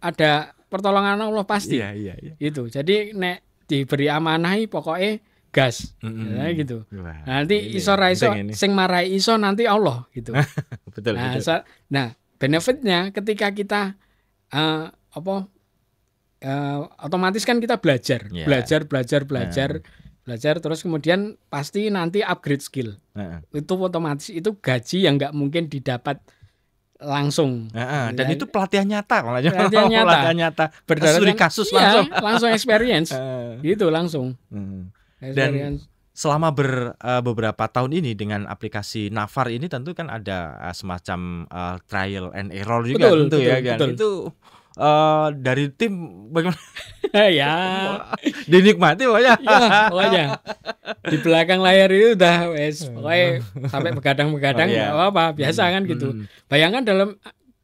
ada pertolongan Allah pasti. Iya. Itu. Jadi nek diberi amanahi pokoknya gas. Ya, gitu. Wah, nanti iso sing marai iso nanti Allah gitu. betul. Nah, benefitnya ketika kita otomatis kan kita belajar terus kemudian pasti nanti upgrade skill. Itu otomatis itu gaji yang nggak mungkin didapat langsung. Dan itu pelatihan nyata Pelatihan nyata. Berdasarkan kasus langsung experience. Gitu langsung. Dan selama beberapa tahun ini dengan aplikasi Nafar ini tentu kan ada semacam trial and error juga betul, ya kan. Itu dari tim bagaimana? Ya, Dinikmati pokoknya. ya, pokoknya di belakang layar itu udah pokoknya sampai begadang-begadang nggak apa-apa, biasa kan gitu. Bayangkan dalam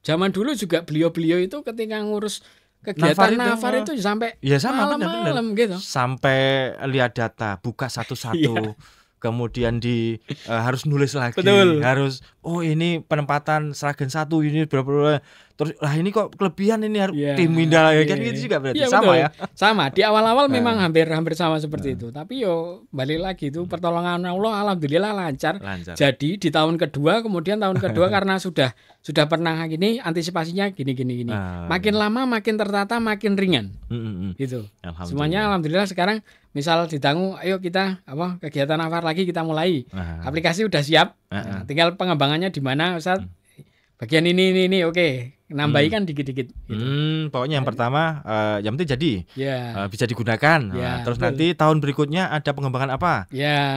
zaman dulu juga beliau-beliau itu ketika ngurus kegiatan nafar itu sampai malam-malam gitu. Sampai lihat data, buka satu-satu. Kemudian harus nulis lagi. Betul. Harus ini penempatan Sragen 1 ini berapa. Terus ini kok kelebihan ini harus tim Mindal kan gitu juga berarti sama betul. ya. Sama. Di awal-awal memang hampir sama seperti itu. Tapi balik lagi itu pertolongan Allah alhamdulillah lancar. Jadi di tahun kedua karena sudah pernah gini antisipasinya gini. Makin lama makin tertata makin ringan. Gitu. Semuanya alhamdulillah sekarang misal didangu ayo kita kegiatan nafar lagi kita mulai. Aplikasi udah siap. Tinggal pengembangannya di mana Ustaz? Bagian ini oke. Nambahi kan dikit-dikit gitu. Pokoknya yang pertama yang penting jadi bisa digunakan. Terus betul. Nanti tahun berikutnya ada pengembangan apa?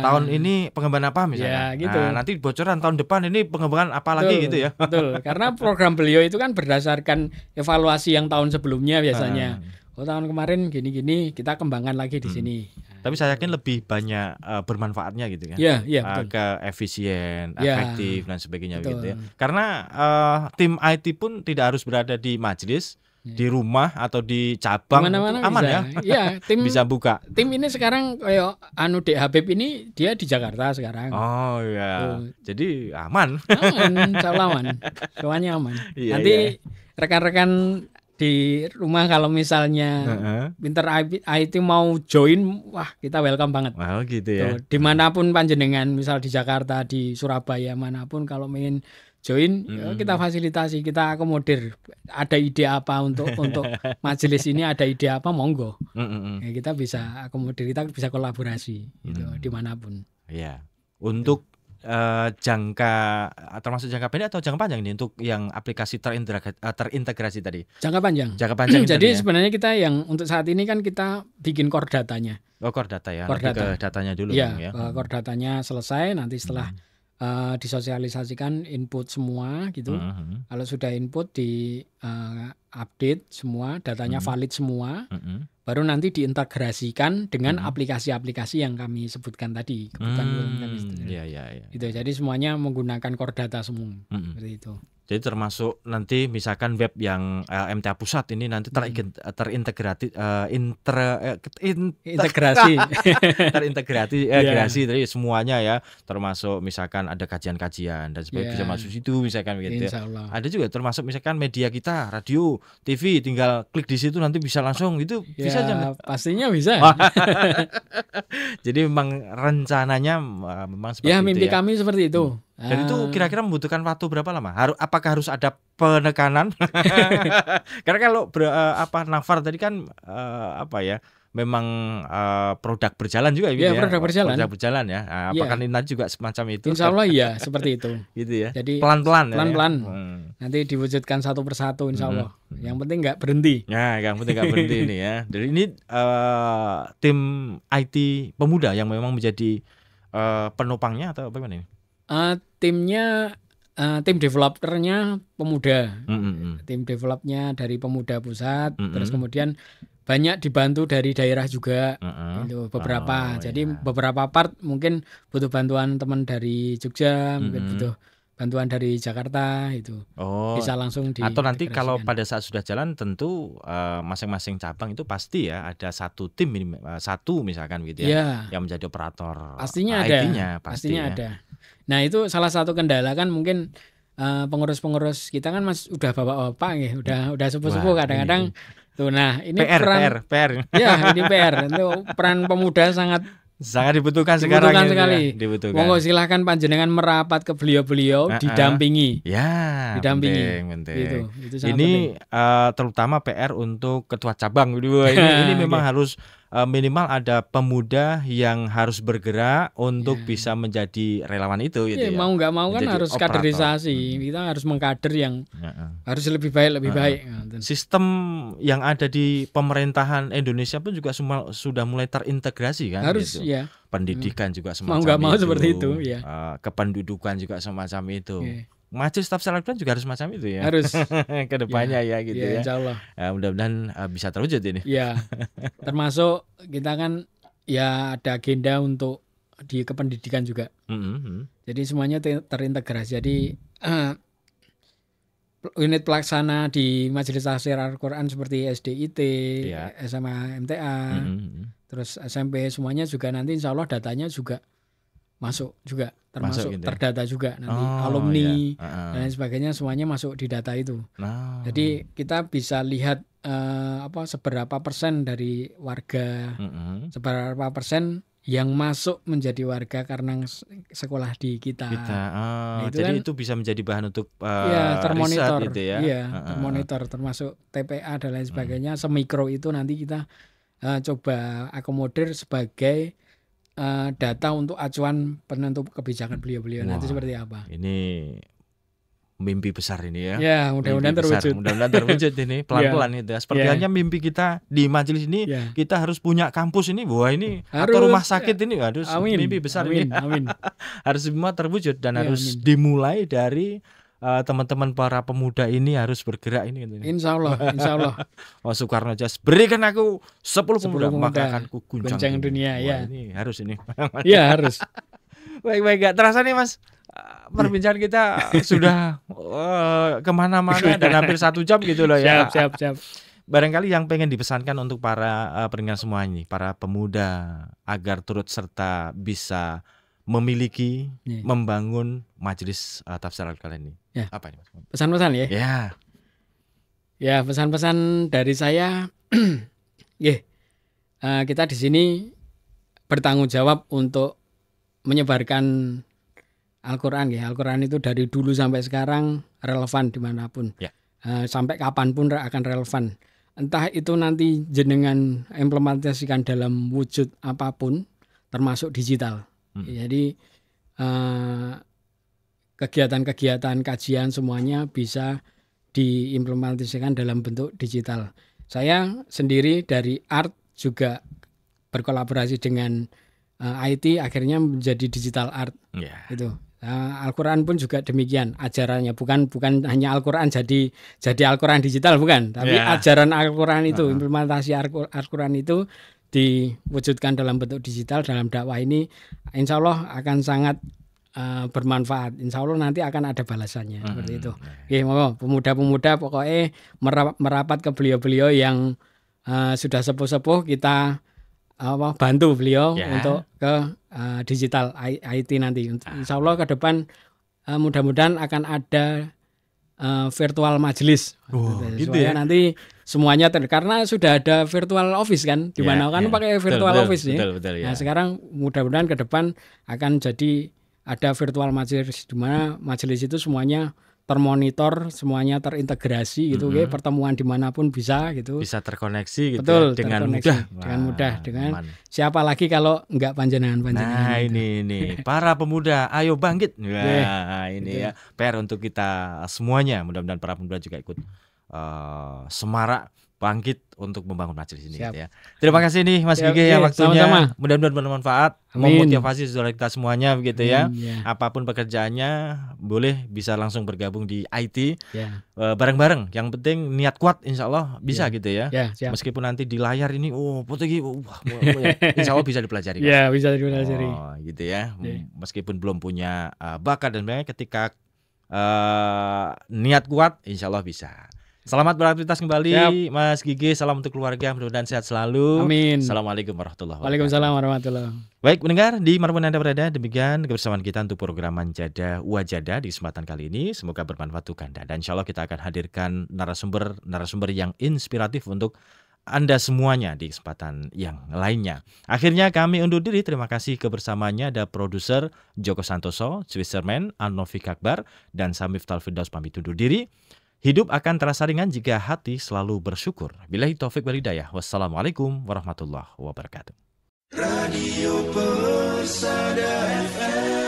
Tahun ini pengembangan apa misalnya? Gitu. Nanti bocoran tahun depan ini pengembangan apa lagi gitu ya. Betul. Karena program beliau itu kan berdasarkan evaluasi yang tahun sebelumnya biasanya. Tahun kemarin gini-gini kita kembangkan lagi di sini. Tapi saya yakin lebih banyak bermanfaatnya gitu kan. Betul. Ke efisien, efektif dan sebagainya gitu ya. Karena tim IT pun tidak harus berada di majelis, di rumah atau di cabang, mana-mana aman bisa. ya. Tim bisa buka. Tim ini sekarang kayak Dek Habib ini dia di Jakarta sekarang. Oh iya. Jadi aman. Aman. Semuanya aman. Nanti rekan-rekan di rumah kalau misalnya Pinter IT mau join, wah kita welcome banget. Gitu ya. Dimanapun panjenengan, misal di Jakarta, di Surabaya, manapun kalau ingin join, kita fasilitasi, kita akomodir. Ada ide apa untuk majelis ini? Ada ide apa? Monggo. Kita bisa akomodir, kita bisa kolaborasi, gitu, dimanapun. Iya. Untuk termasuk jangka pendek atau jangka panjang ini untuk yang aplikasi terintegrasi tadi? Jangka panjang. Jadi sebenarnya kita yang untuk saat ini kan kita bikin core datanya. Core data ya. Core data. Ke datanya dulu ya. Core datanya selesai, nanti setelah disosialisasikan input semua gitu. Kalau sudah input di update semua, datanya valid semua. Baru nanti diintegrasikan dengan aplikasi-aplikasi yang kami sebutkan tadi. Gitu. Jadi semuanya menggunakan core data semua. Seperti itu. Jadi termasuk nanti misalkan web yang MTA Pusat ini nanti terintegrasi tadi semuanya ya, termasuk misalkan ada kajian-kajian dan sebagainya bisa masuk situ misalkan begitu. Ada juga termasuk misalkan media kita, radio, TV, tinggal klik di situ nanti bisa langsung itu bisa aja. Pastinya bisa. Jadi memang rencananya memang seperti itu. Mimpi kami seperti itu. Dan itu kira-kira membutuhkan waktu berapa lama? Apakah harus ada penekanan? Karena kalau nafar tadi kan memang produk berjalan juga gitu ya. Produk berjalan ya. Apakah ini nanti juga semacam itu? Insya Allah iya seperti itu. Gitu ya. Jadi pelan-pelan. Nanti diwujudkan satu persatu Insya Allah. Yang penting nggak berhenti. Yang penting nggak berhenti ini ya. Jadi ini tim IT pemuda yang memang menjadi penopangnya atau bagaimana ini? Timnya tim developernya pemuda, tim developnya dari pemuda pusat, terus kemudian banyak dibantu dari daerah juga, itu beberapa. Jadi beberapa part mungkin butuh bantuan teman dari Jogja, mungkin butuh bantuan dari Jakarta itu. Bisa langsung atau nanti kalau pada saat sudah jalan tentu masing-masing cabang itu pasti ya ada satu tim satu misalkan gitu ya, yang menjadi operator. Pastinya IT-nya, pastinya ada. Nah itu salah satu kendala kan mungkin pengurus-pengurus kita kan udah bapak-bapak ya, udah sepuh-sepuh kadang-kadang. Tuh, nah ini PR. Ya ini PR. Itu peran pemuda sangat dibutuhkan sekarang sekali. Monggo silahkan panjenengan merapat ke beliau-beliau, didampingi. Penting. Itu ini terutama PR untuk ketua cabang. Ini memang harus minimal ada pemuda yang harus bergerak untuk bisa menjadi relawan itu gitu ya. Mau nggak mau kan harus operator. Kaderisasi. Kita harus mengkader yang harus lebih baik. Sistem yang ada di pemerintahan Indonesia pun juga sudah mulai terintegrasi kan. Harus gitu. Pendidikan juga semacam mau nggak mau seperti itu ya. Kependudukan juga semacam itu. majelis tafsir Al-Quran juga harus macam itu ya. Harus ke depannya ya gitu ya. Insya Allah. Mudah-mudahan bisa terwujud ini. Ya, termasuk kita kan ya ada agenda untuk di kependidikan juga. Jadi semuanya terintegrasi. Jadi unit pelaksana di Majelis Tafsir Al-Quran seperti SDIT, SMA MTA, terus SMP semuanya juga nanti insya Allah datanya juga masuk juga, termasuk gitu terdata juga nanti alumni dan lain sebagainya semuanya masuk di data itu. Jadi kita bisa lihat seberapa persen dari warga, seberapa persen yang masuk menjadi warga karena sekolah di kita. Nah, itu jadi kan, itu bisa menjadi bahan untuk termonitor, gitu ya. Iya, termonitor termasuk TPA dan lain sebagainya. Semikro itu nanti kita coba akomodir sebagai data untuk acuan penentu kebijakan beliau-beliau. Nanti seperti apa? Ini mimpi besar ini ya. Ya, mudah-mudahan terwujud. Mudah-mudahan terwujud ini pelan-pelan itu. Seperti halnya mimpi kita di majelis ini, kita harus punya kampus ini, ini harus, atau rumah sakit ini harus mimpi besar ini. Amin. Harus semua terwujud dan harus dimulai dari teman-teman para pemuda ini harus bergerak ini. Insya Allah. Soekarno Jas, berikan aku 10 pemuda maka akan ku guncang dunia. Ya. Ini harus ini. Iya harus. Baik, gak terasa nih Mas. Perbincangan kita sudah kemana-mana dan hampir 1 jam gitu loh ya. Siap. Barangkali yang pengen dipesankan untuk para pendengar semua ini, para pemuda agar turut serta bisa memiliki, membangun majelis tafsir Al-Quran ini. Ya. Apa ini Mas? Pesan-pesan ya? Ya, pesan-pesan dari saya. Kita di sini bertanggung jawab untuk menyebarkan Al-Quran ya. Al-Quran itu dari dulu sampai sekarang relevan dimanapun. Sampai kapanpun akan relevan. Entah itu nanti jenengan implementasikan dalam wujud apapun, termasuk digital. Jadi kegiatan-kegiatan kajian semuanya bisa diimplementasikan dalam bentuk digital. Saya sendiri dari art juga berkolaborasi dengan IT akhirnya menjadi digital art. Itu. Al-Quran pun juga demikian ajarannya, bukan hanya Al-Quran jadi Al-Quran digital, bukan, tapi ajaran Al-Quran itu, implementasi Al-Quran itu diwujudkan dalam bentuk digital dalam dakwah ini, insya Allah akan sangat bermanfaat. Insya Allah nanti akan ada balasannya seperti itu. Pemuda-pemuda pokoknya merapat ke beliau-beliau yang sudah sepuh-sepuh, kita bantu beliau untuk ke digital IT nanti. Insya Allah ke depan mudah-mudahan akan ada virtual majelis. Gitu ya. Nanti semuanya karena sudah ada virtual office kan, di mana kan pakai virtual office ya. Betul, Nah, sekarang mudah-mudahan ke depan akan jadi ada virtual majelis di mana majelis itu semuanya termonitor, semuanya terintegrasi gitu, pertemuan dimanapun bisa gitu. Bisa terkoneksi gitu. Betul, dengan mudah. Dengan siapa lagi kalau enggak panjenengan. Nah, ini para pemuda, ayo bangkit. Ini ya, PR untuk kita semuanya. Mudah-mudahan para pemuda juga ikut semarak bangkit untuk membangun majelis ini gitu ya. Terima kasih nih Mas Gige yang waktunya. Mudah-mudahan bermanfaat, memotivasi saudara kita semuanya begitu ya. Apapun pekerjaannya boleh bisa langsung bergabung di IT. Bareng-bareng. Yang penting niat kuat, insya Allah bisa gitu ya. Meskipun nanti di layar ini insya Allah bisa dipelajari. Bisa dipelajari. Gitu ya. Meskipun belum punya bakat dan sebagainya, ketika niat kuat, insya Allah bisa. Selamat beraktivitas kembali Mas Gigi. Salam untuk keluarga, mudah-mudahan sehat selalu. Amin. Assalamualaikum warahmatullahi wabarakatuh. Waalaikumsalam warahmatullahi wabarakatuh. Baik pendengar, di manapun Anda berada, demikian kebersamaan kita untuk program Manjada Wajada di kesempatan kali ini. Semoga bermanfaat untuk Anda. Dan insya Allah kita akan hadirkan narasumber yang inspiratif untuk Anda semuanya di kesempatan yang lainnya. Akhirnya kami undur diri. Terima kasih kebersamaannya ada produser Joko Santoso, Swisserman, Al-Nofi Akbar, dan Samif Talfidaus pamit undur diri. Hidup akan terasa ringan jika hati selalu bersyukur. Billahi taufik wal hidayah. Wassalamualaikum warahmatullahi wabarakatuh. Radio Persada FM.